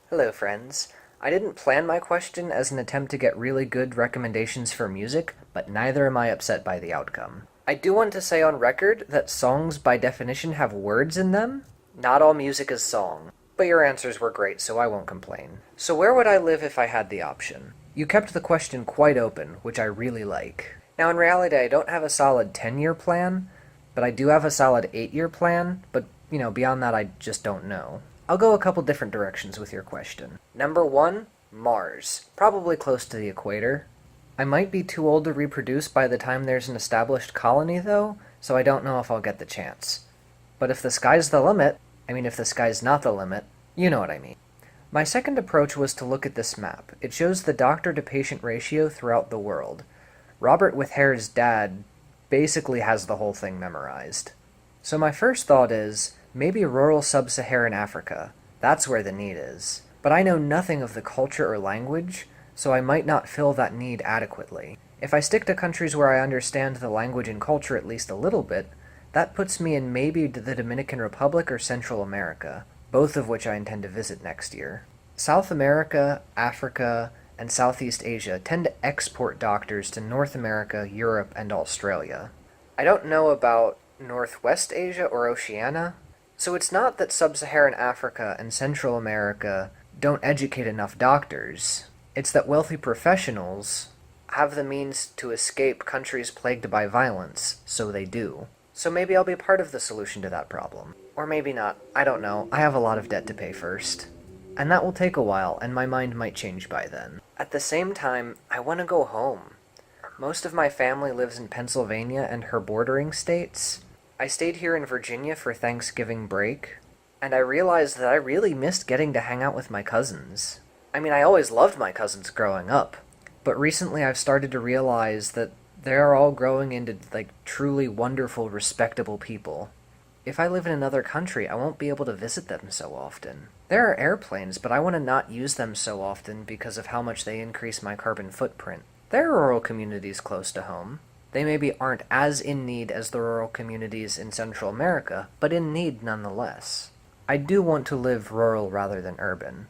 Hello, friends. I didn't plan my question as an attempt to get really good recommendations for music, but neither am I upset by the outcome. I do want to say on record that songs by definition have words in them. Not all music is song. But your answers were great, so I won't complain. So where would I live if I had the option? You kept the question quite open, which I really like. Now in reality I don't have a solid 10-year plan, but I do have a solid 8-year plan, but beyond that I just don't know. I'll go a couple different directions with your question. Number one, Mars. Probably close to the equator. I might be too old to reproduce by the time there's an established colony, though, so I don't know if I'll get the chance. But if the sky's the limit, if the sky's not the limit, you know what I mean. My second approach was to look at this map. It shows the doctor-to-patient ratio throughout the world. Robert with Hair's dad basically has the whole thing memorized. So my first thought is, maybe rural sub-Saharan Africa. That's where the need is. But I know nothing of the culture or language, so I might not fill that need adequately. If I stick to countries where I understand the language and culture at least a little bit, that puts me in maybe the Dominican Republic or Central America, both of which I intend to visit next year. South America, Africa, and Southeast Asia tend to export doctors to North America, Europe, and Australia. I don't know about Northwest Asia or Oceania, so it's not that Sub-Saharan Africa and Central America don't educate enough doctors. It's that wealthy professionals have the means to escape countries plagued by violence, so they do. So maybe I'll be part of the solution to that problem. Or maybe not. I don't know. I have a lot of debt to pay first. And that will take a while, and my mind might change by then. At the same time, I want to go home. Most of my family lives in Pennsylvania and her bordering states. I stayed here in Virginia for Thanksgiving break, and I realized that I really missed getting to hang out with my cousins. I always loved my cousins growing up, but recently I've started to realize that they're all growing into, truly wonderful, respectable people. If I live in another country, I won't be able to visit them so often. There are airplanes, but I want to not use them so often because of how much they increase my carbon footprint. There are rural communities close to home. They maybe aren't as in need as the rural communities in Central America, but in need nonetheless. I do want to live rural rather than urban.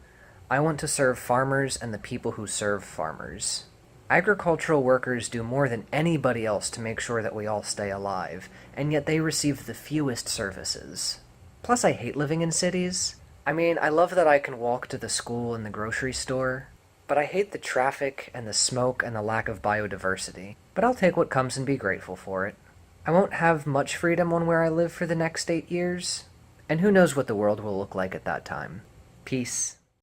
I want to serve farmers and the people who serve farmers. Agricultural workers do more than anybody else to make sure that we all stay alive, and yet they receive the fewest services. Plus, I hate living in cities. I love that I can walk to the school and the grocery store, but I hate the traffic and the smoke and the lack of biodiversity. But I'll take what comes and be grateful for it. I won't have much freedom on where I live for the next 8 years, and who knows what the world will look like at that time. Peace.